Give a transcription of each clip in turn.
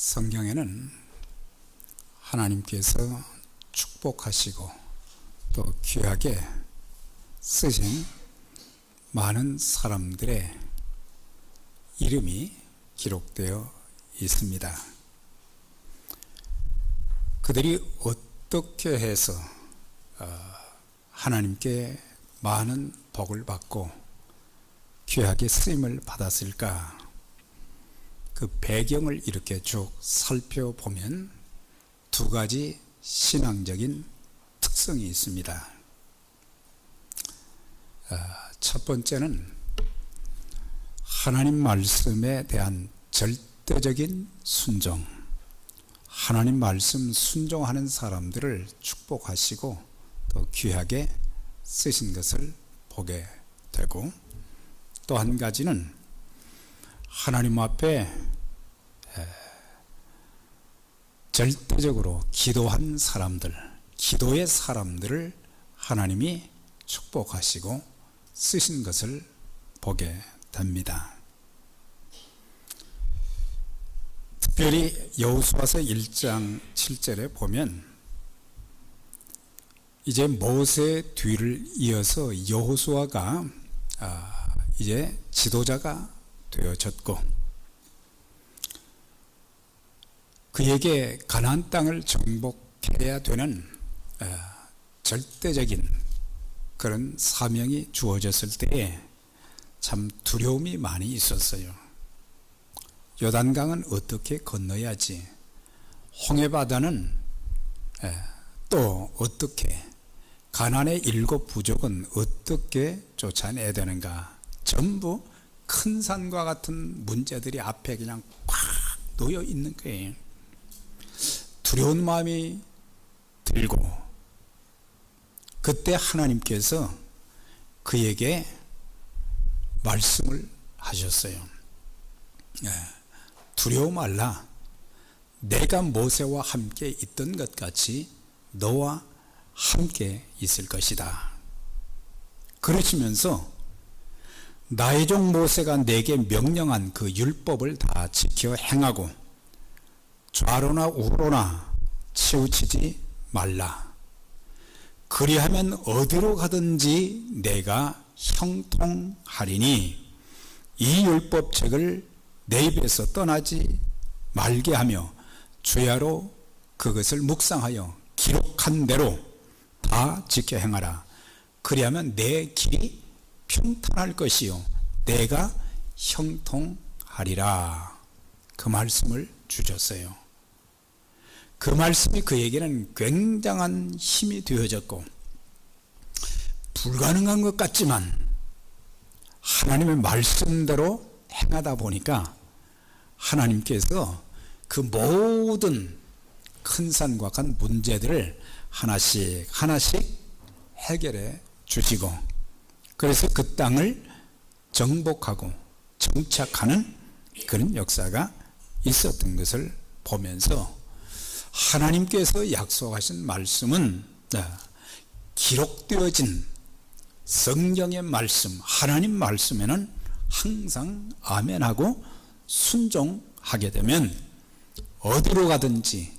성경에는 하나님께서 축복하시고 또 귀하게 쓰신 많은 사람들의 이름이 기록되어 있습니다. 그들이 어떻게 해서 하나님께 많은 복을 받고 귀하게 쓰임을 받았을까? 그 배경을 이렇게 쭉 살펴보면 두 가지 신앙적인 특성이 있습니다. 첫 번째는 하나님 말씀에 대한 절대적인 순종, 하나님 말씀 순종하는 사람들을 축복하시고 또 귀하게 쓰신 것을 보게 되고, 또 한 가지는 하나님 앞에 절대적으로 기도한 사람들, 기도의 사람들을 하나님이 축복하시고 쓰신 것을 보게 됩니다. 특별히 여호수아서 1장 7절에 보면 이제 모세 뒤를 이어서 여호수아가 이제 지도자가 되어졌고, 그에게 가나안 땅을 정복해야 되는 절대적인 그런 사명이 주어졌을 때에 참 두려움이 많이 있었어요. 요단강은 어떻게 건너야지, 홍해바다는 또 어떻게, 가나안의 7 부족은 어떻게 쫓아내야 되는가, 전부 큰 산과 같은 문제들이 앞에 그냥 꽉 놓여 있는 거예요. 두려운 마음이 들고, 그때 하나님께서 그에게 말씀을 하셨어요. 두려워 말라. 내가 모세와 함께 있던 것 같이 너와 함께 있을 것이다. 그러시면서 나의 종 모세가 내게 명령한 그 율법을 다 지켜 행하고 좌로나 우로나 치우치지 말라. 그리하면 어디로 가든지 내가 형통하리니 이 율법책을 내 입에서 떠나지 말게 하며 주야로 그것을 묵상하여 기록한 대로 다 지켜 행하라. 그리하면 내 길이 평탄할 것이요 내가 형통하리라. 그 말씀을 주셨어요. 그 말씀이 그에게는 굉장한 힘이 되어졌고, 불가능한 것 같지만 하나님의 말씀대로 행하다 보니까 하나님께서 그 모든 큰 산과 같은 문제들을 하나씩 하나씩 해결해 주시고, 그래서 그 땅을 정복하고 정착하는 그런 역사가 있었던 것을 보면서 하나님께서 약속하신 말씀은 기록되어진 성경의 말씀, 하나님 말씀에는 항상 아멘하고 순종하게 되면 어디로 가든지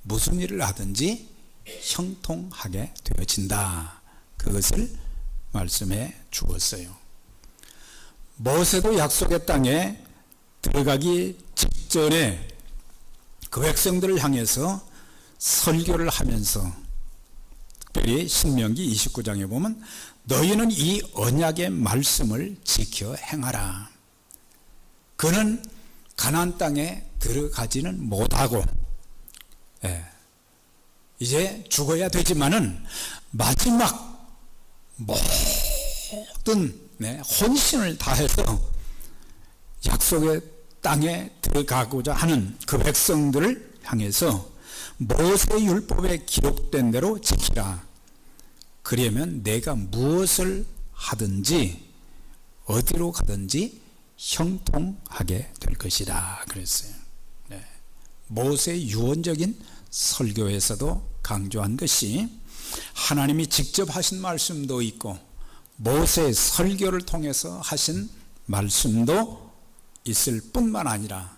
무슨 일을 하든지 형통하게 되어진다. 그것을 말씀해 주었어요. 모세도 약속의 땅에 들어가기 직전에 그 백성들을 향해서 설교를 하면서, 특별히 신명기 29장에 보면 너희는 이 언약의 말씀을 지켜 행하라. 그는 가나안 땅에 들어가지는 못하고 이제 죽어야 되지만은 마지막 모든 혼신을 다해서 약속의 땅에 들어가고자 하는 그 백성들을 향해서 모세 율법에 기록된 대로 지키라. 그러면 내가 무엇을 하든지 어디로 가든지 형통하게 될 것이다 그랬어요. 모세의 유언적인 설교에서도 강조한 것이 하나님이 직접 하신 말씀도 있고 모세의 설교를 통해서 하신 말씀도 있을 뿐만 아니라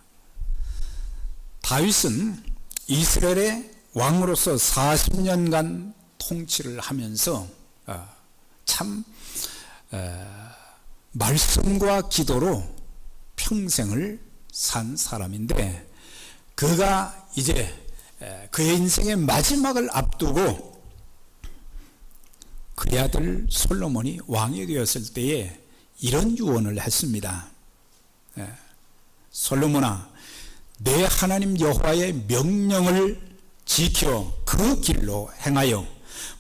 다윗은 이스라엘의 왕으로서 40년간 통치를 하면서 참 말씀과 기도로 평생을 산 사람인데, 그가 이제 그의 인생의 마지막을 앞두고 그의 아들 솔로몬이 왕이 되었을 때에 이런 유언을 했습니다. 솔로몬아, 내 하나님 여호와의 명령을 지켜 그 길로 행하여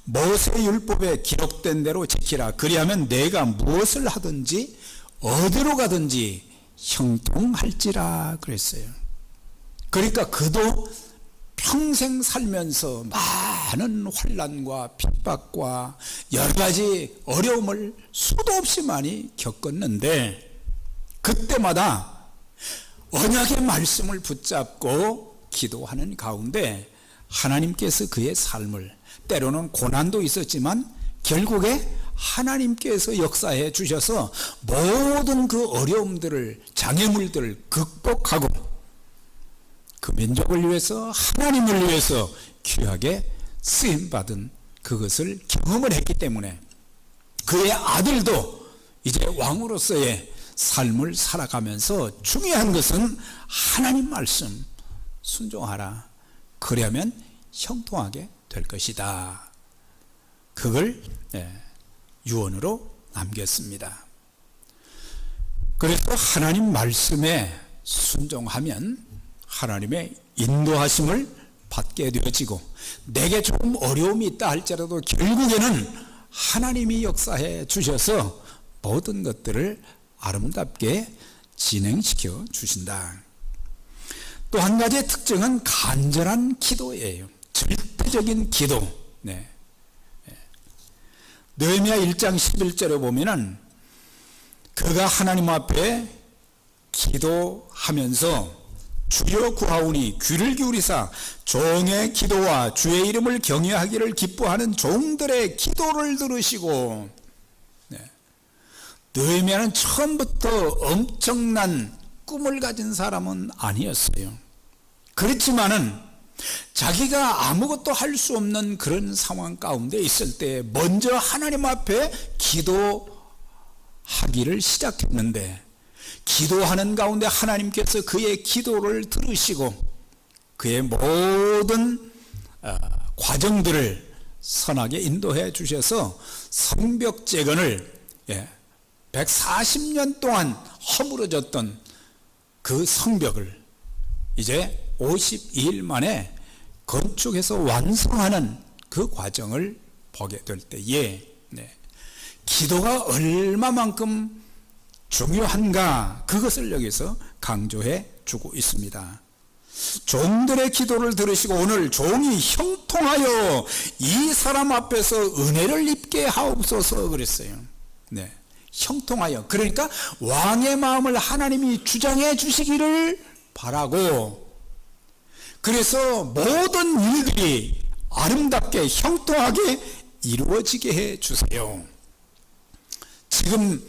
모세 율법에 기록된 대로 지키라. 그리하면 내가 무엇을 하든지 어디로 가든지 형통할지라 그랬어요. 그러니까 그도 평생 살면서 많은 환난과 핍박과 여러 가지 어려움을 수도 없이 많이 겪었는데, 그때마다 언약의 말씀을 붙잡고 기도하는 가운데 하나님께서 그의 삶을, 때로는 고난도 있었지만 결국에 하나님께서 역사해 주셔서 모든 그 어려움들을, 장애물들을 극복하고 그 민족을 위해서, 하나님을 위해서 귀하게 쓰임받은 그것을 경험을 했기 때문에 그의 아들도 이제 왕으로서의 삶을 살아가면서 중요한 것은 하나님 말씀 순종하라. 그러면 형통하게 될 것이다. 그걸 유언으로 남겼습니다. 그래서 하나님 말씀에 순종하면 하나님의 인도하심을 받게 되어지고, 내게 조금 어려움이 있다 할지라도 결국에는 하나님이 역사해 주셔서 모든 것들을 아름답게 진행시켜 주신다. 또 한 가지의 특징은 간절한 기도예요. 절대적인 기도. 느헤미야 1장 11절에 보면은 그가 하나님 앞에 기도하면서 주여 구하오니 귀를 기울이사 종의 기도와 주의 이름을 경외하기를 기뻐하는 종들의 기도를 들으시고, 느헤미야는 처음부터 엄청난 꿈을 가진 사람은 아니었어요. 그렇지만은 자기가 아무것도 할 수 없는 그런 상황 가운데 있을 때 먼저 하나님 앞에 기도하기를 시작했는데, 기도하는 가운데 하나님께서 그의 기도를 들으시고 그의 모든 과정들을 선하게 인도해 주셔서 성벽재건을 140년 동안 허물어졌던 그 성벽을 이제 52일 만에 건축해서 완성하는 그 과정을 보게 될 때에 기도가 얼마만큼 중요한가, 그것을 여기서 강조해 주고 있습니다. 종들의 기도를 들으시고 오늘 종이 형통하여 이 사람 앞에서 은혜를 입게 하옵소서 그랬어요. 형통하여, 그러니까 왕의 마음을 하나님이 주장해 주시기를 바라고, 그래서 모든 일들이 아름답게 형통하게 이루어지게 해 주세요. 지금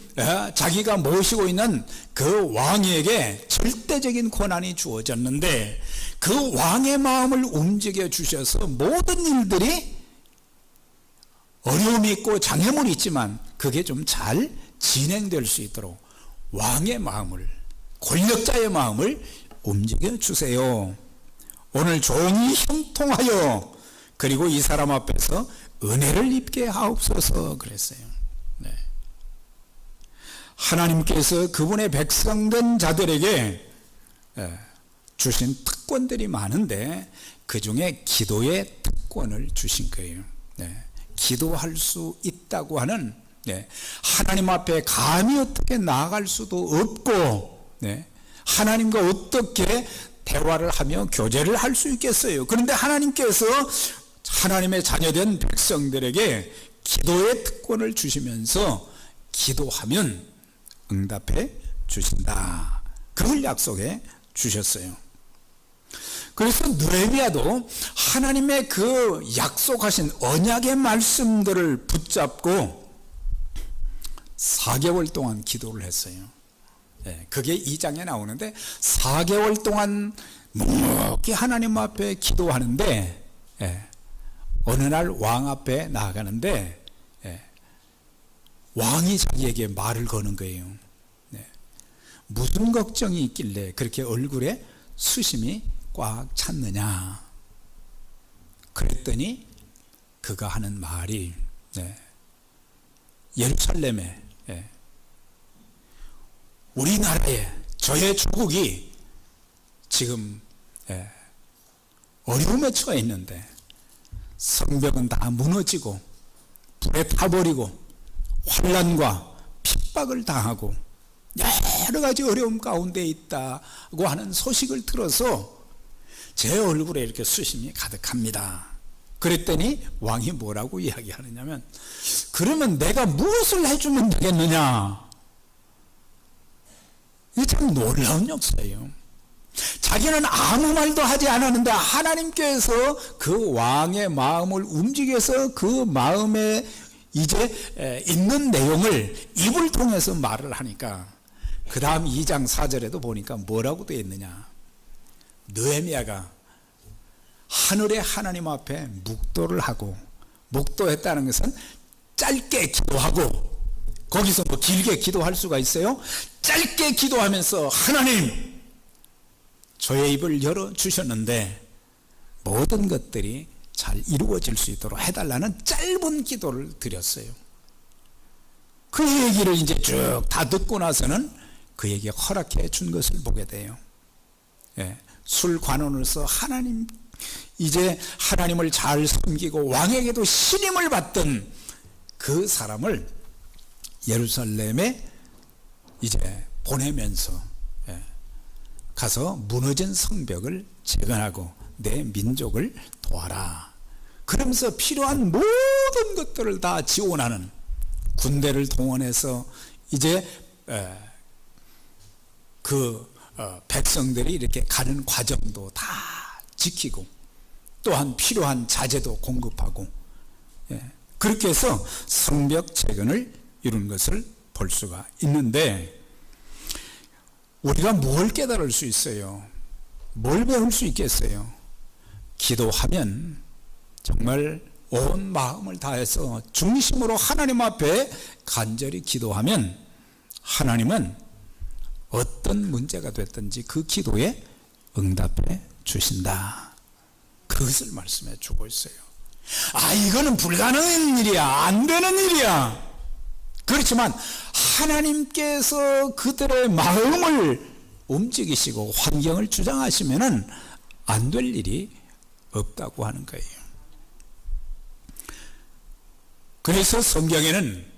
자기가 모시고 있는 그 왕에게 절대적인 권한이 주어졌는데 그 왕의 마음을 움직여 주셔서 모든 일들이 어려움이 있고 장애물이 있지만 그게 좀 잘 진행될 수 있도록 왕의 마음을, 권력자의 마음을 움직여 주세요. 오늘 종이 형통하여 그리고 이 사람 앞에서 은혜를 입게 하옵소서 그랬어요. 하나님께서 그분의 백성된 자들에게 주신 특권들이 많은데 그 중에 기도의 특권을 주신 거예요. 기도할 수 있다고 하는, 하나님 앞에 감히 어떻게 나아갈 수도 없고, 하나님과 어떻게 대화를 하며 교제를 할 수 있겠어요. 그런데 하나님께서 하나님의 자녀된 백성들에게 기도의 특권을 주시면서 기도하면 응답해 주신다. 그걸 약속해 주셨어요. 그래서 느헤미야도 하나님의 그 약속하신 언약의 말씀들을 붙잡고 4개월 동안 기도를 했어요. 그게 2장에 나오는데 4개월 동안 묵묵히 하나님 앞에 기도하는데, 어느 날 왕 앞에 나아가는데, 왕이 자기에게 말을 거는 거예요. 무슨 걱정이 있길래 그렇게 얼굴에 수심이 꽉 찼느냐. 그랬더니 그가 하는 말이, 예루살렘에, 우리나라에 저의 조국이 지금 어려움에 처해 있는데 성벽은 다 무너지고 불에 타버리고 환난과 핍박을 당하고 여러 가지 어려움 가운데 있다고 하는 소식을 들어서 제 얼굴에 이렇게 수심이 가득합니다. 그랬더니 왕이 뭐라고 이야기하느냐면, 그러면 내가 무엇을 해주면 되겠느냐. 이게 참 놀라운 역사예요. 자기는 아무 말도 하지 않았는데 하나님께서 그 왕의 마음을 움직여서 그 마음에 이제 있는 내용을 입을 통해서 말을 하니까, 그 다음 2장 4절에도 보니까 뭐라고 되어 있느냐. 느헤미야가 하늘의 하나님 앞에 묵도를 하고, 묵도했다는 것은 짧게 기도하고, 거기서 뭐 길게 기도할 수가 있어요? 짧게 기도하면서, 하나님, 저의 입을 열어주셨는데 모든 것들이 잘 이루어질 수 있도록 해달라는 짧은 기도를 드렸어요. 그 얘기를 이제 쭉 다 듣고 나서는 그에게 허락해 준 것을 보게 돼요. 술관원으로서 이제 하나님을 잘 섬기고 왕에게도 신임을 받던 그 사람을 예루살렘에 이제 보내면서 가서 무너진 성벽을 재건하고 내 민족을 도와라. 그러면서 필요한 모든 것들을 다 지원하는, 군대를 동원해서 이제 백성들이 이렇게 가는 과정도 다 지키고, 또한 필요한 자재도 공급하고, 그렇게 해서 성벽 재건을 이룬 것을 볼 수가 있는데, 우리가 뭘 깨달을 수 있어요? 뭘 배울 수 있겠어요? 기도하면 정말 온 마음을 다해서 중심으로 하나님 앞에 간절히 기도하면 하나님은 어떤 문제가 됐든지 그 기도에 응답해 주신다. 그것을 말씀해 주고 있어요. 이거는 불가능한 일이야, 안 되는 일이야. 그렇지만 하나님께서 그들의 마음을 움직이시고 환경을 주장하시면은 안 될 일이 없다고 하는 거예요. 그래서 성경에는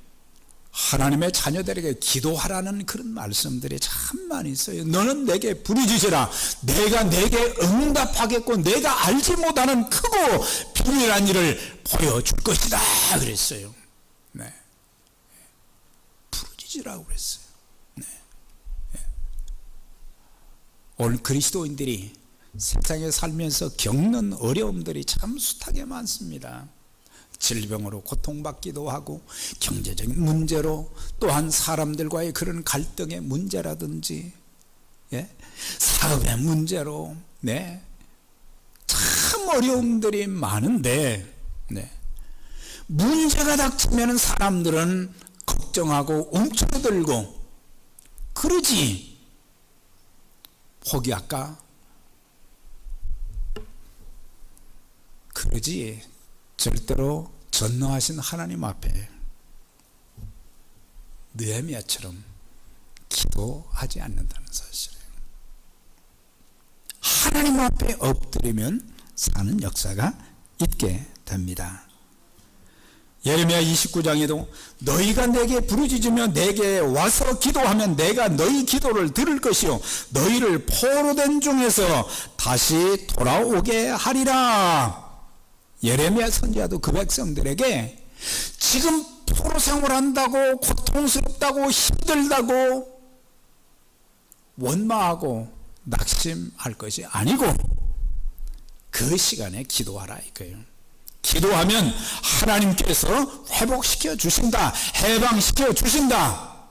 하나님의 자녀들에게 기도하라는 그런 말씀들이 참 많이 있어요. 너는 내게 부르짖으라, 내가 내게 응답하겠고 내가 알지 못하는 크고 비밀한 일을 보여줄 것이다 그랬어요. 부르짖으라고 그랬어요. 오늘 그리스도인들이 세상에 살면서 겪는 어려움들이 참 숱하게 많습니다. 질병으로 고통받기도 하고, 경제적인 문제로, 또한 사람들과의 그런 갈등의 문제라든지, 사업의 문제로, 참 어려움들이 많은데, 문제가 닥치면 사람들은 걱정하고 움츠러들고 그러지, 포기할까? 그러지 절대로 전능하신 하나님 앞에 느헤미야처럼 기도하지 않는다는 사실이에요. 하나님 앞에 엎드리면 사는 역사가 있게 됩니다. 예레미야 29장에도 너희가 내게 부르짖으며 내게 와서 기도하면 내가 너희 기도를 들을 것이요 너희를 포로된 중에서 다시 돌아오게 하리라. 예레미야 선지자도 그 백성들에게 지금 포로 생활한다고 고통스럽다고 힘들다고 원망하고 낙심할 것이 아니고 그 시간에 기도하라 이거예요. 기도하면 하나님께서 회복시켜 주신다, 해방시켜 주신다.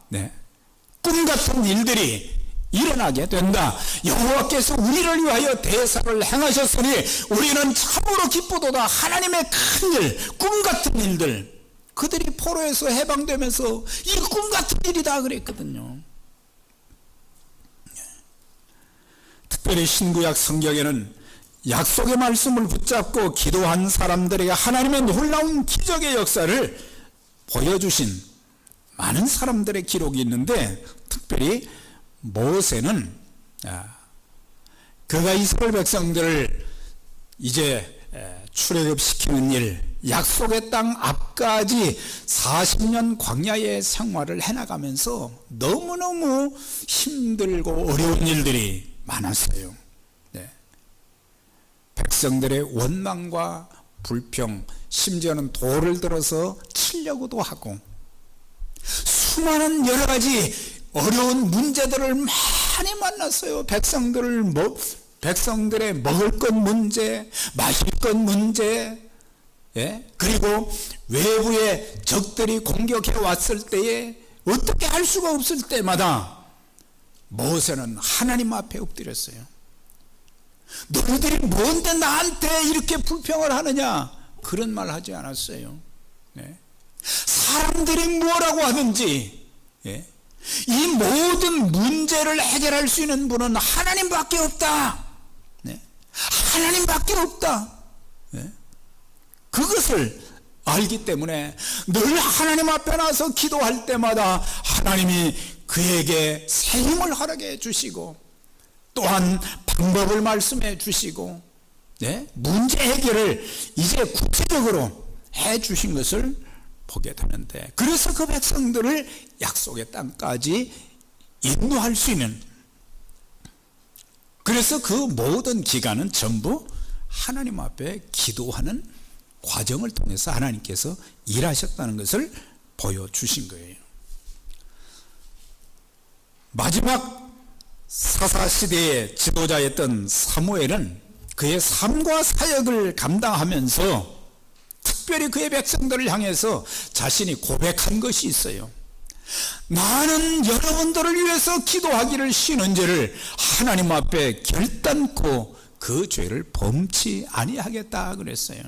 꿈 같은 일들이 일어나게 된다. 여호와께서 우리를 위하여 대사를 행하셨으니 우리는 참으로 기쁘도다. 하나님의 큰 일, 꿈 같은 일들, 그들이 포로에서 해방되면서 이 꿈 같은 일이다 그랬거든요. 특별히 신구약 성경에는 약속의 말씀을 붙잡고 기도한 사람들에게 하나님의 놀라운 기적의 역사를 보여주신 많은 사람들의 기록이 있는데, 특별히 모세는 그가 이스라엘 백성들을 이제 출애굽시키는 일, 약속의 땅 앞까지 40년 광야의 생활을 해나가면서 너무너무 힘들고 어려운 일들이 많았어요. 백성들의 원망과 불평, 심지어는 돌을 들어서 치려고도 하고 수많은 여러 가지 어려운 문제들을 많이 만났어요. 백성들의 먹을 것 문제, 마실 것 문제, 그리고 외부의 적들이 공격해 왔을 때에 어떻게 할 수가 없을 때마다 모세는 하나님 앞에 엎드렸어요. 너희들이 뭔데 나한테 이렇게 불평을 하느냐, 그런 말 하지 않았어요. 사람들이 뭐라고 하든지 이 모든 문제를 해결할 수 있는 분은 하나님밖에 없다. 하나님밖에 없다. 그것을 알기 때문에 늘 하나님 앞에 나서 기도할 때마다 하나님이 그에게 새 힘을 허락해 주시고 또한 방법을 말씀해 주시고 문제 해결을 이제 구체적으로 해 주신 것을 보게 되는데, 그래서 그 백성들을 약속의 땅까지 인도할 수 있는, 그래서 그 모든 기간은 전부 하나님 앞에 기도하는 과정을 통해서 하나님께서 일하셨다는 것을 보여주신 거예요. 마지막 사사시대의 지도자였던 사무엘은 그의 삶과 사역을 감당하면서 특별히 그의 백성들을 향해서 자신이 고백한 것이 있어요. 나는 여러분들을 위해서 기도하기를 쉬는 죄를 하나님 앞에 결단코 그 죄를 범치 아니하겠다 그랬어요.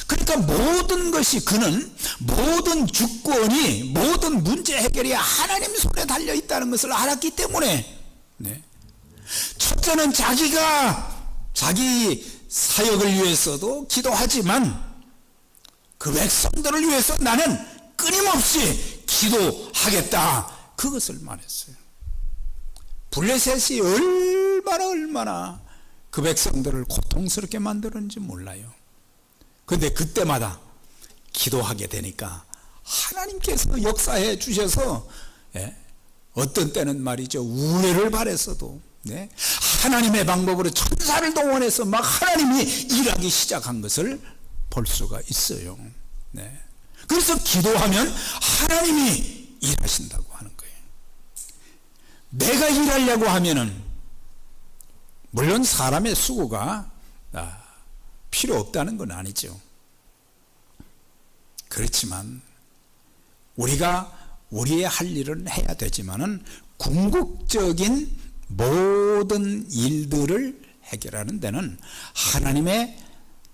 그러니까 모든 것이, 그는 모든 주권이, 모든 문제 해결이 하나님 손에 달려 있다는 것을 알았기 때문에, 첫째는 자기 사역을 위해서도 기도하지만 그 백성들을 위해서 나는 끊임없이 기도하겠다, 그것을 말했어요. 블레셋이 얼마나 그 백성들을 고통스럽게 만들었는지 몰라요. 그런데 그때마다 기도하게 되니까 하나님께서 역사해 주셔서, 어떤 때는 말이죠, 우회를 바랬어도 하나님의 방법으로 천사를 동원해서 막 하나님이 일하기 시작한 것을 볼 수가 있어요. 그래서 기도하면 하나님이 일하신다고 하는 거예요. 내가 일하려고 하면은 물론 사람의 수고가 필요 없다는 건 아니죠. 그렇지만 우리가 우리의 할 일은 해야 되지만은 궁극적인 모든 일들을 해결하는 데는 하나님의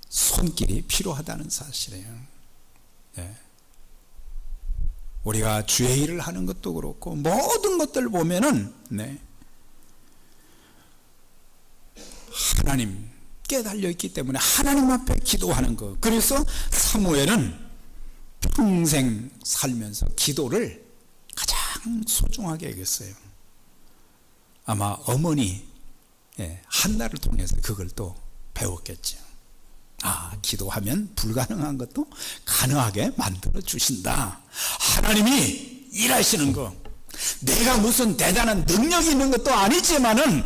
손길이 필요하다는 사실이에요. 우리가 주의 일을 하는 것도 그렇고 모든 것들 보면은 하나님께 달려있기 때문에 하나님 앞에 기도하는 것. 그래서 사무엘은 평생 살면서 기도를 가장 소중하게 여겼어요. 아마 어머니 한나를 통해서 그걸 또 배웠겠죠. 기도하면 불가능한 것도 가능하게 만들어 주신다. 하나님이 일하시는 거, 내가 무슨 대단한 능력이 있는 것도 아니지만은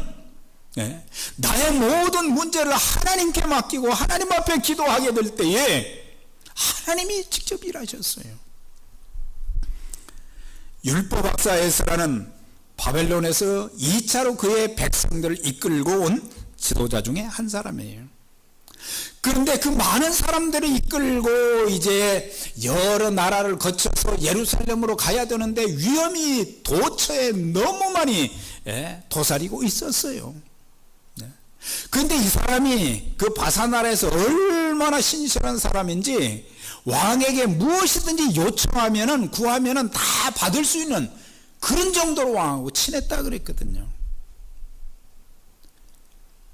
나의 모든 문제를 하나님께 맡기고 하나님 앞에 기도하게 될 때에 하나님이 직접 일하셨어요. 율법학자 에스라는 바벨론에서 2차로 그의 백성들을 이끌고 온 지도자 중에 한 사람이에요. 그런데 그 많은 사람들을 이끌고 이제 여러 나라를 거쳐서 예루살렘으로 가야 되는데 위험이 도처에 너무 많이 도사리고 있었어요. 그런데 이 사람이 그 바사나라에서 얼마나 신실한 사람인지 왕에게 무엇이든지 요청하면은 구하면은 다 받을 수 있는 그런 정도로 왕하고 친했다 그랬거든요.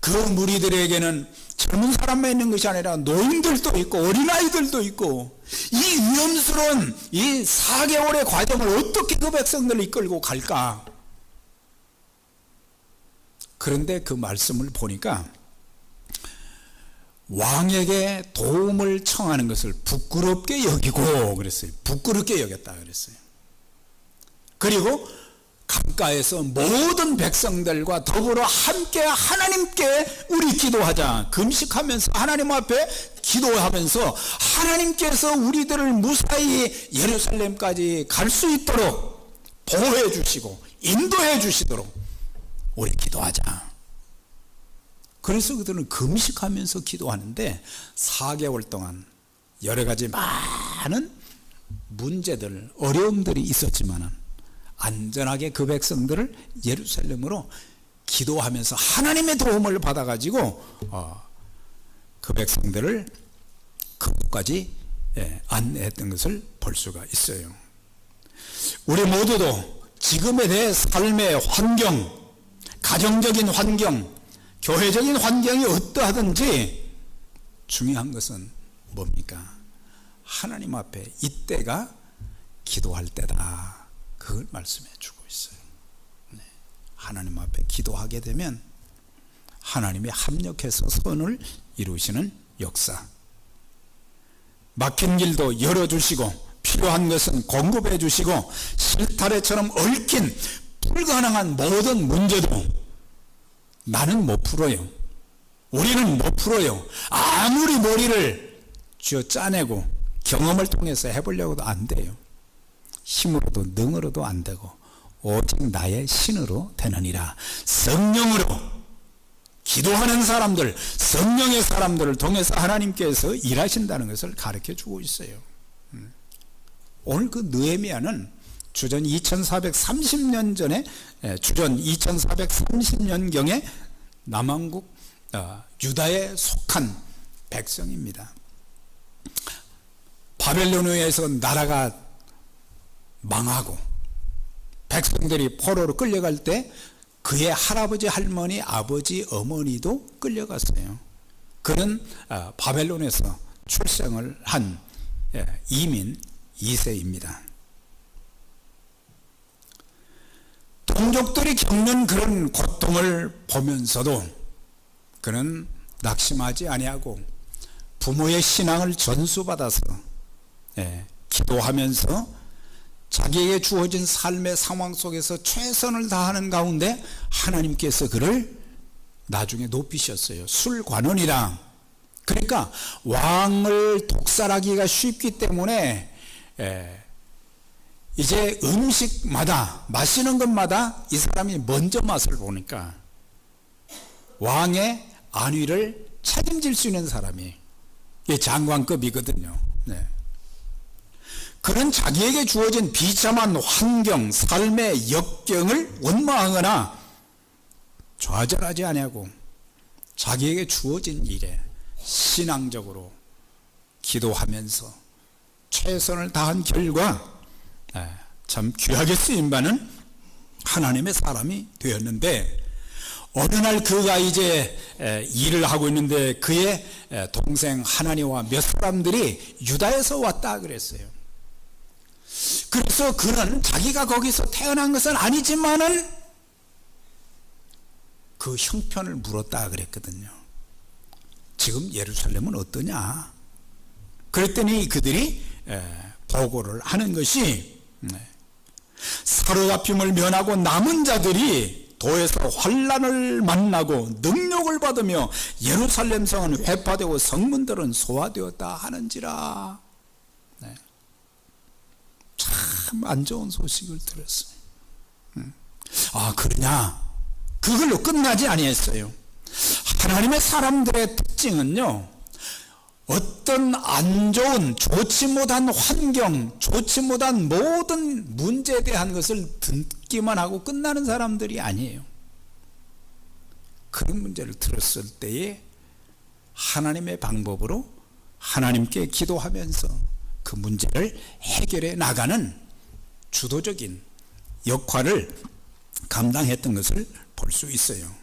그 무리들에게는 젊은 사람만 있는 것이 아니라 노인들도 있고 어린아이들도 있고 이 위험스러운 이 4개월의 과정을 어떻게 그 백성들을 이끌고 갈까? 그런데 그 말씀을 보니까 왕에게 도움을 청하는 것을 부끄럽게 여기고 그랬어요. 부끄럽게 여겼다 그랬어요. 그리고 강가에서 모든 백성들과 더불어 함께 하나님께 우리 기도하자. 금식하면서 하나님 앞에 기도하면서 하나님께서 우리들을 무사히 예루살렘까지 갈 수 있도록 보호해 주시고 인도해 주시도록 우리 기도하자. 그래서 그들은 금식하면서 기도하는데 4개월 동안 여러 가지 많은 문제들, 어려움들이 있었지만은 안전하게 그 백성들을 예루살렘으로 기도하면서 하나님의 도움을 받아가지고 그 백성들을 그곳까지 안내했던 것을 볼 수가 있어요. 우리 모두도 지금에 대해 삶의 환경, 가정적인 환경, 교회적인 환경이 어떠하든지 중요한 것은 뭡니까? 하나님 앞에 이때가 기도할 때다. 그걸 말씀해 주고 있어요. 하나님 앞에 기도하게 되면 하나님이 합력해서 선을 이루시는 역사. 막힌 길도 열어주시고 필요한 것은 공급해 주시고 실타래처럼 얽힌 불가능한 모든 문제도 나는 못 풀어요. 우리는 못 풀어요. 아무리 머리를 쥐어 짜내고 경험을 통해서 해보려고도 안 돼요. 힘으로도 능으로도 안 되고 오직 나의 신으로 되느니라. 성령으로 기도하는 사람들, 성령의 사람들을 통해서 하나님께서 일하신다는 것을 가르쳐 주고 있어요. 오늘 그 느헤미야는 주전 2430년 전에, 주전 2430년경에 남왕국 유다에 속한 백성입니다. 바벨론에서 나라가 망하고 백성들이 포로로 끌려갈 때 그의 할아버지, 할머니, 아버지, 어머니도 끌려갔어요. 그는 바벨론에서 출생을 한 이민 2세입니다. 동족들이 겪는 그런 고통을 보면서도 그는 낙심하지 아니하고 부모의 신앙을 전수받아서 기도하면서 자기에게 주어진 삶의 상황 속에서 최선을 다하는 가운데 하나님께서 그를 나중에 높이셨어요. 술관원이라. 그러니까 왕을 독살하기가 쉽기 때문에 이제 음식마다 마시는 것마다 이 사람이 먼저 맛을 보니까 왕의 안위를 책임질 수 있는 사람이 장관급이거든요. 그런 자기에게 주어진 비참한 환경, 삶의 역경을 원망하거나 좌절하지 아니하고 자기에게 주어진 일에 신앙적으로 기도하면서 최선을 다한 결과 참 귀하게 쓰임받는 하나님의 사람이 되었는데, 어느 날 그가 이제 일을 하고 있는데 그의 동생 하나니와 몇 사람들이 유다에서 왔다 그랬어요. 그래서 그는 자기가 거기서 태어난 것은 아니지만은 그 형편을 물었다 그랬거든요. 지금 예루살렘은 어떠냐? 그랬더니 그들이 보고를 하는 것이 사로잡힘을 면하고 남은 자들이 도에서 환난을 만나고 능력을 받으며 예루살렘 성은 회파되고 성문들은 소화되었다 하는지라. 참 안 좋은 소식을 들었어요. 그러냐? 그걸로 끝나지 아니했어요. 하나님의 사람들의 특징은요, 어떤 안 좋은, 좋지 못한 환경, 좋지 못한 모든 문제에 대한 것을 듣기만 하고 끝나는 사람들이 아니에요. 그런 문제를 들었을 때에 하나님의 방법으로 하나님께 기도하면서 그 문제를 해결해 나가는 주도적인 역할을 감당했던 것을 볼 수 있어요.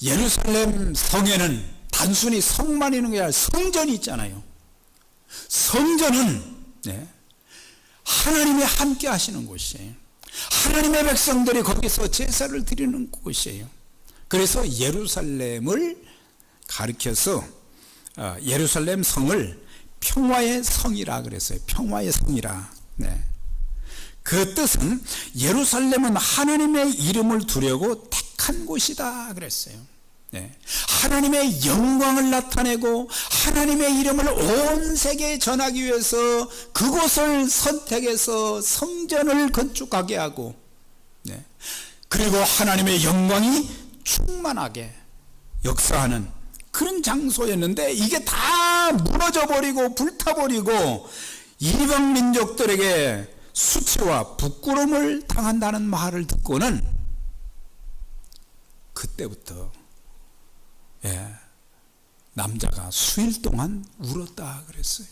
예루살렘 성에는 단순히 성만 있는 게 아니라 성전이 있잖아요. 성전은 하나님이 함께 하시는 곳이에요. 하나님의 백성들이 거기서 제사를 드리는 곳이에요. 그래서 예루살렘을 가리켜서 예루살렘 성을 평화의 성이라 그랬어요. 평화의 성이라. 그 뜻은 예루살렘은 하나님의 이름을 두려고 택한 곳이다 그랬어요. 하나님의 영광을 나타내고 하나님의 이름을 온 세계에 전하기 위해서 그곳을 선택해서 성전을 건축하게 하고, 그리고 하나님의 영광이 충만하게 역사하는 그런 장소였는데, 이게 다 무너져버리고 불타버리고 이방 민족들에게 수치와 부끄러움을 당한다는 말을 듣고는 그때부터 남자가 수일 동안 울었다 그랬어요.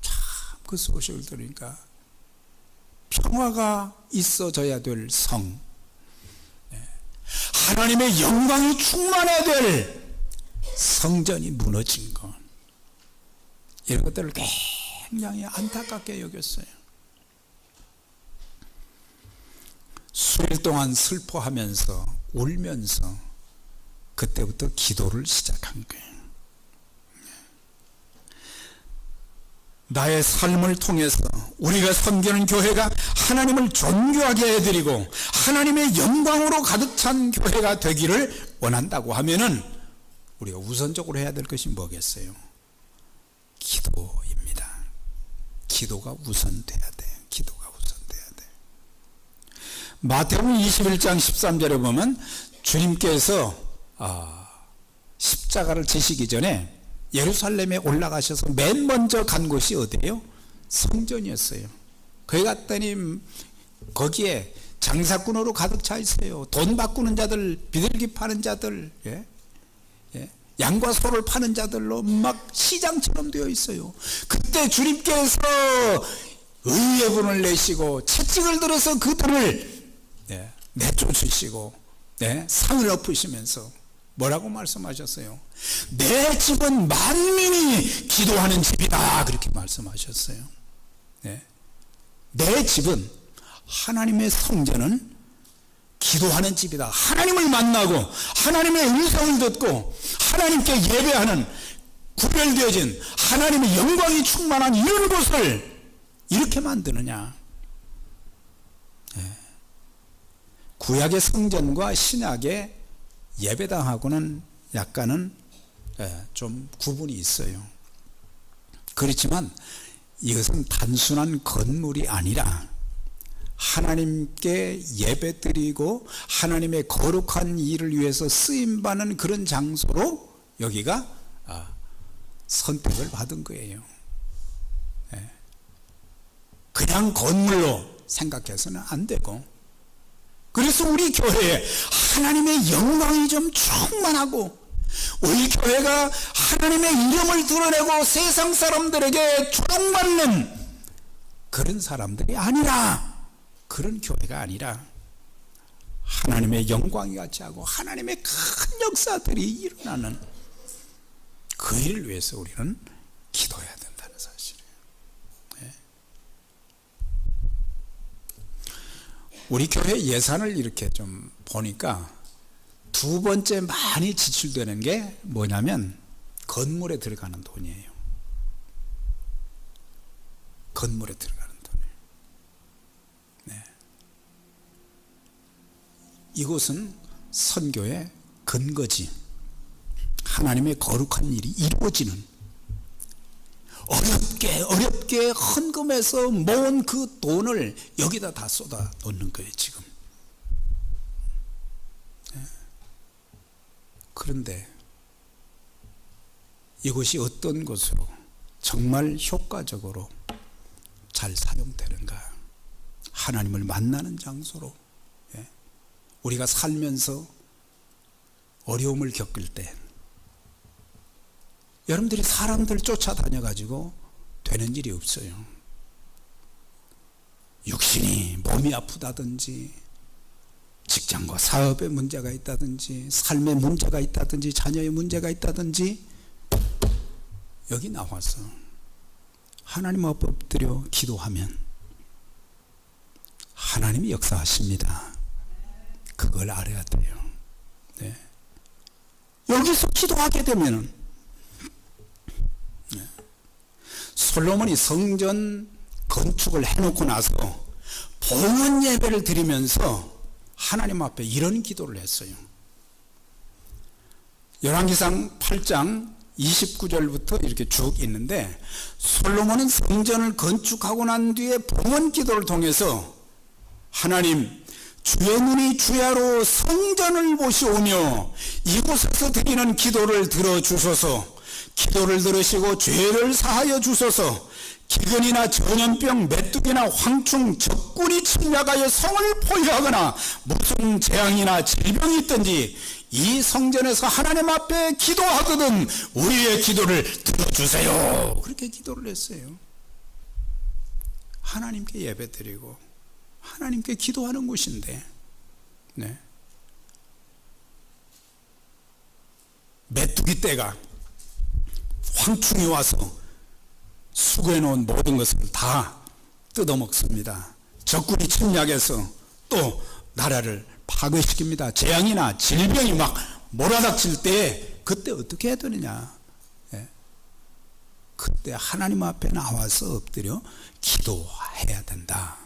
참 그 소식을 들으니까 평화가 있어져야 될 성, 하나님의 영광이 충만해야 될 성전이 무너진 것, 이런 것들을 굉장히 안타깝게 여겼어요. 수일 동안 슬퍼하면서 울면서 그때부터 기도를 시작한 거예요. 나의 삶을 통해서 우리가 섬기는 교회가 하나님을 존귀하게 해드리고 하나님의 영광으로 가득 찬 교회가 되기를 원한다고 하면은 우리가 우선적으로 해야 될 것이 뭐겠어요? 기도입니다. 기도가 우선돼야 돼요. 기도가 우선돼야 돼요. 마태복음 21장 13절에 보면 주님께서 십자가를 지시기 전에 예루살렘에 올라가셔서 맨 먼저 간 곳이 어디예요? 성전이었어요. 거기 갔더니 거기에 장사꾼으로 가득 차 있어요. 돈 바꾸는 자들, 비둘기 파는 자들, 양과 소를 파는 자들로 막 시장처럼 되어 있어요. 그때 주님께서 의예분을 내시고 채찍을 들어서 그들을 내쫓으시고 상을 엎으시면서 뭐라고 말씀하셨어요? 내 집은 만민이 기도하는 집이다, 그렇게 말씀하셨어요. 내 집은, 하나님의 성전은 기도하는 집이다. 하나님을 만나고 하나님의 음성을 듣고 하나님께 예배하는, 구별되어진 하나님의 영광이 충만한 이런 곳을 이렇게 만드느냐. 구약의 성전과 신약의 예배당하고는 약간은 좀 구분이 있어요. 그렇지만 이것은 단순한 건물이 아니라 하나님께 예배드리고 하나님의 거룩한 일을 위해서 쓰임받는 그런 장소로 여기가 선택을 받은 거예요. 그냥 건물로 생각해서는 안 되고, 그래서 우리 교회에 하나님의 영광이 좀 충만하고 우리 교회가 하나님의 이름을 드러내고 세상 사람들에게 조롱받는 그런 사람들이 아니라, 그런 교회가 아니라 하나님의 영광이 같이 하고 하나님의 큰 역사들이 일어나는 그 일을 위해서 우리는 기도해야 된다는 사실이에요. 우리 교회 예산을 이렇게 좀 보니까 두 번째 많이 지출되는 게 뭐냐면 건물에 들어가는 돈이에요. 건물에 들어가는 돈이에요. 이곳은 선교의 근거지. 하나님의 거룩한 일이 이루어지는, 어렵게 헌금해서 모은 그 돈을 여기다 다 쏟아 놓는 거예요, 지금. 그런데 이것이 어떤 것으로 정말 효과적으로 잘 사용되는가? 하나님을 만나는 장소로, 우리가 살면서 어려움을 겪을 때 여러분들이 사람들 쫓아다녀 가지고 되는 일이 없어요. 육신이 몸이 아프다든지, 직장과 사업에 문제가 있다든지, 삶에 문제가 있다든지, 자녀의 문제가 있다든지, 여기 나와서 하나님 앞에 엎드려 기도하면 하나님이 역사하십니다. 그걸 알아야 돼요. 네. 여기서 기도하게 되면, 솔로몬이 성전 건축을 해놓고 나서 봉헌 예배를 드리면서 하나님 앞에 이런 기도를 했어요. 열왕기상 8장 29절부터 이렇게 쭉 있는데, 솔로몬은 성전을 건축하고 난 뒤에 봉헌 기도를 통해서 하나님, 주의 눈이 주야로 성전을 보시오며 이곳에서 드리는 기도를 들어주소서. 기도를 들으시고 죄를 사하여 주소서. 기근이나 전염병, 메뚜기나 황충, 적군이 침략하여 성을 포위하거나 무슨 재앙이나 질병이 있든지 이 성전에서 하나님 앞에 기도하거든 우리의 기도를 들어주세요. 그렇게 기도를 했어요. 하나님께 예배드리고 하나님께 기도하는 곳인데, 네. 메뚜기 떼가 황충이 와서 수거해 놓은 모든 것을 다 뜯어먹습니다. 적군이 침략해서 또 나라를 파괴시킵니다. 재앙이나 질병이 막 몰아닥칠 때 그때 어떻게 해야 되느냐? 그때 하나님 앞에 나와서 엎드려 기도해야 된다.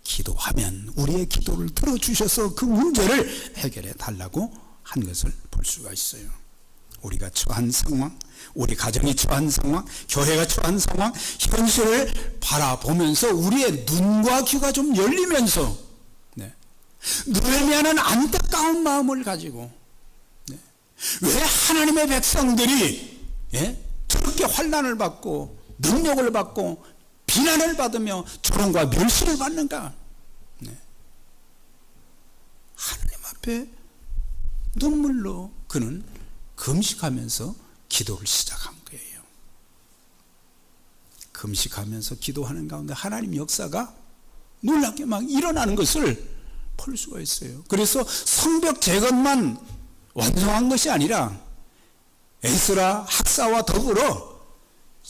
기도하면 우리의 기도를 들어주셔서 그 문제를 해결해 달라고 한 것을 볼 수가 있어요. 우리가 처한 상황, 우리 가정이 처한 상황, 교회가 처한 상황, 현실을 바라보면서 우리의 눈과 귀가 좀 열리면서, 느헤미야는 안타까운 마음을 가지고, 왜 하나님의 백성들이 저렇게 환난을 받고 능력을 받고 비난을 받으며 조롱과 멸시를 받는가? 하나님 앞에 눈물로 그는 금식하면서 기도를 시작한 거예요. 금식하면서 기도하는 가운데 하나님 역사가 놀랍게 막 일어나는 것을 볼 수가 있어요. 그래서 성벽 재건만 완성한 것이 아니라 에스라 학사와 더불어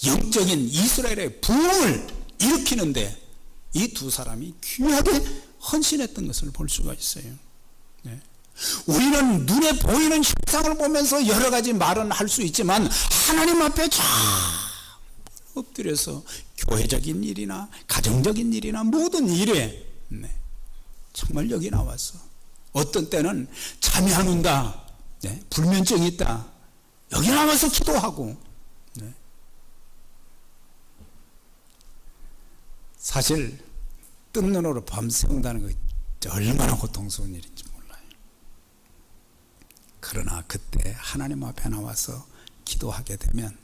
영적인 이스라엘의 부흥을 일으키는데 이 두 사람이 귀하게 헌신했던 것을 볼 수가 있어요. 우리는 눈에 보이는 현상을 보면서 여러 가지 말은 할 수 있지만 하나님 앞에 쫙 엎드려서 교회적인 일이나 가정적인 일이나 모든 일에 정말 여기 나와서 어떤 때는 잠이 안 온다, 불면증이 있다, 여기 나와서 기도하고, 사실 뜬 눈으로 밤새운다는 거 얼마나 고통스러운 일인지 몰라요. 그러나 그때 하나님 앞에 나와서 기도하게 되면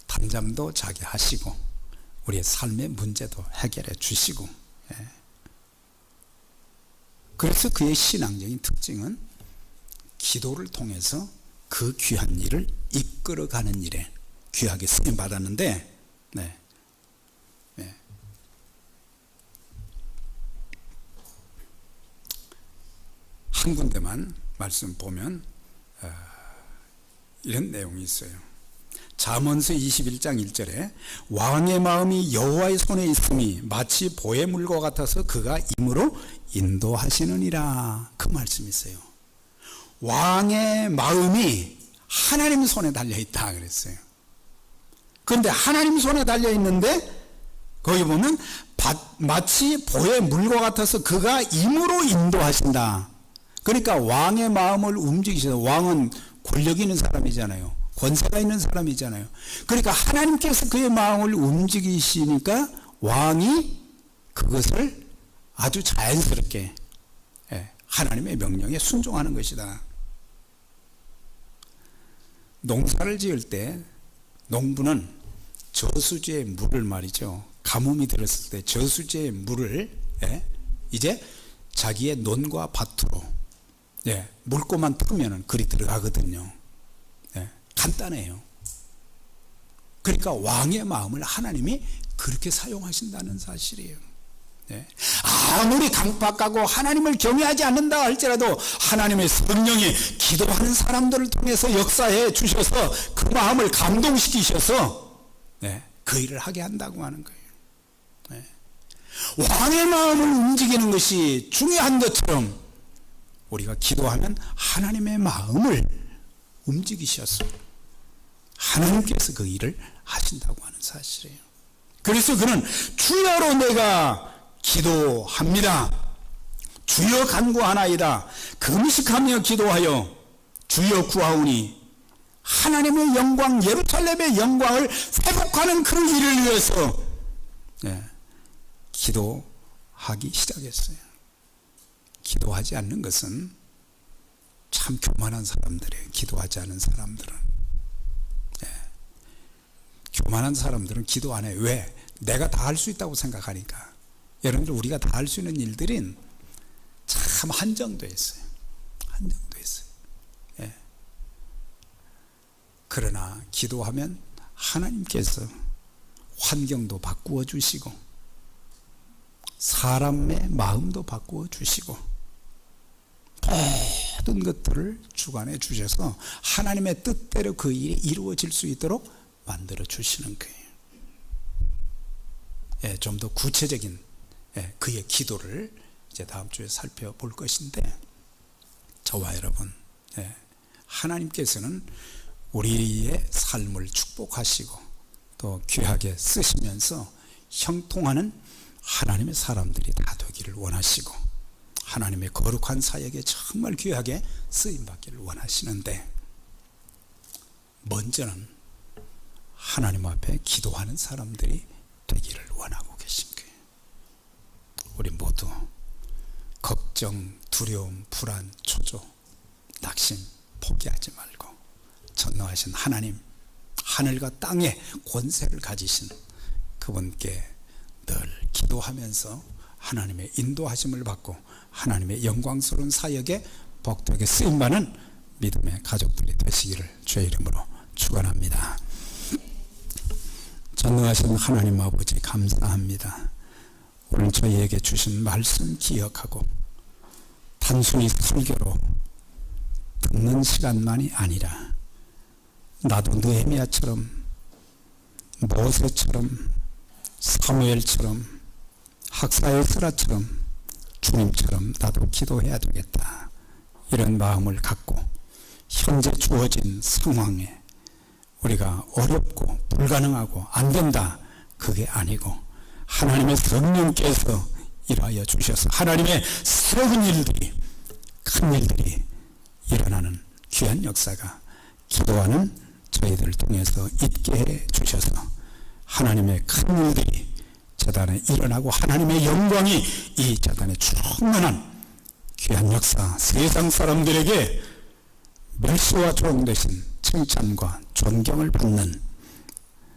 단잠도 자게 하시고 우리의 삶의 문제도 해결해 주시고, 그래서 그의 신앙적인 특징은 기도를 통해서 그 귀한 일을 이끌어가는 일에 귀하게 쓰임 받았는데, 한 군데만 말씀 보면 이런 내용이 있어요. 잠언서 21장 1절에 왕의 마음이 여호와의 손에 있음이 마치 보의 물과 같아서 그가 임으로 인도하시느니라, 그 말씀이 있어요. 왕의 마음이 하나님 손에 달려있다 그랬어요. 그런데 하나님 손에 달려있는데 거기 보면 마치 보의 물과 같아서 그가 임으로 인도하신다. 그러니까 왕의 마음을 움직이셔서, 왕은 권력 있는 사람이잖아요. 권세가 있는 사람이잖아요. 그러니까 하나님께서 그의 마음을 움직이시니까 왕이 그것을 아주 자연스럽게 하나님의 명령에 순종하는 것이다. 농사를 지을 때 농부는 저수지의 물을 말이죠, 가뭄이 들었을 때 저수지의 물을 이제 자기의 논과 밭으로 물고만 트면은 그리 들어가거든요. 간단해요. 그러니까 왕의 마음을 하나님이 그렇게 사용하신다는 사실이에요. 아무리 강박하고 하나님을 경외하지 않는다 할지라도 하나님의 성령이 기도하는 사람들을 통해서 역사해 주셔서 그 마음을 감동시키셔서 그 일을 하게 한다고 하는 거예요. 왕의 마음을 움직이는 것이 중요한 것처럼 우리가 기도하면 하나님의 마음을 움직이셔서 하나님께서 그 일을 하신다고 하는 사실이에요. 그래서 그는 주여로 내가 기도합니다. 주여 간구하나이다. 금식하며 기도하여 주여 구하오니 하나님의 영광, 예루살렘의 영광을 회복하는 그 일을 위해서 기도하기 시작했어요. 기도하지 않는 것은 참 교만한 사람들이에요. 기도하지 않은 사람들은. 교만한 사람들은 기도 안 해요. 왜? 내가 다 할 수 있다고 생각하니까. 여러분들, 우리가 다 할 수 있는 일들은 참 한정되어 있어요. 한정되어 있어요. 그러나 기도하면 하나님께서 환경도 바꾸어 주시고 사람의 마음도 바꾸어 주시고 모든 것들을 주관해 주셔서 하나님의 뜻대로 그 일이 이루어질 수 있도록 만들어 주시는 거예요. 좀 더 구체적인 그의 기도를 이제 다음 주에 살펴볼 것인데, 저와 여러분, 하나님께서는 우리의 삶을 축복하시고 또 귀하게 쓰시면서 형통하는 하나님의 사람들이 다 되기를 원하시고 하나님의 거룩한 사역에 정말 귀하게 쓰임받기를 원하시는데, 먼저는 하나님 앞에 기도하는 사람들이 되기를 원하고 계신 거예요. 우리 모두 걱정, 두려움, 불안, 초조, 낙심 포기하지 말고 전능하신 하나님, 하늘과 땅의 권세를 가지신 그분께 늘 기도하면서 하나님의 인도하심을 받고 하나님의 영광스러운 사역에 복되게 쓰임받는 믿음의 가족들이 되시기를 주의 이름으로 축원합니다. 전능하신 하나님 아버지, 감사합니다. 오늘 저희에게 주신 말씀 기억하고 단순히 설교로 듣는 시간만이 아니라 나도 느헤미야처럼, 모세처럼, 사무엘처럼, 학사의 스라처럼 주님처럼 나도 기도해야 되겠다, 이런 마음을 갖고 현재 주어진 상황에 우리가 어렵고 불가능하고 안 된다, 그게 아니고 하나님의 성령께서 일하여 주셔서 하나님의 새로운 일들이, 큰 일들이 일어나는 귀한 역사가 기도하는 저희들을 통해서 있게 해 주셔서 하나님의 큰 일들이 재단에 일어나고 하나님의 영광이 이 재단에 충만한 귀한 역사, 세상 사람들에게 멸시와 조롱되신 칭찬과 존경을 받는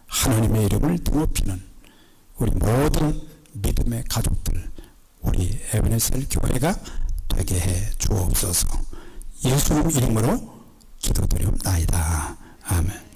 하나님의 이름을 드높이는 우리 모든 믿음의 가족들, 우리 에베네셀 교회가 되게 해 주옵소서. 예수님 이름으로 기도드리옵나이다. 아멘.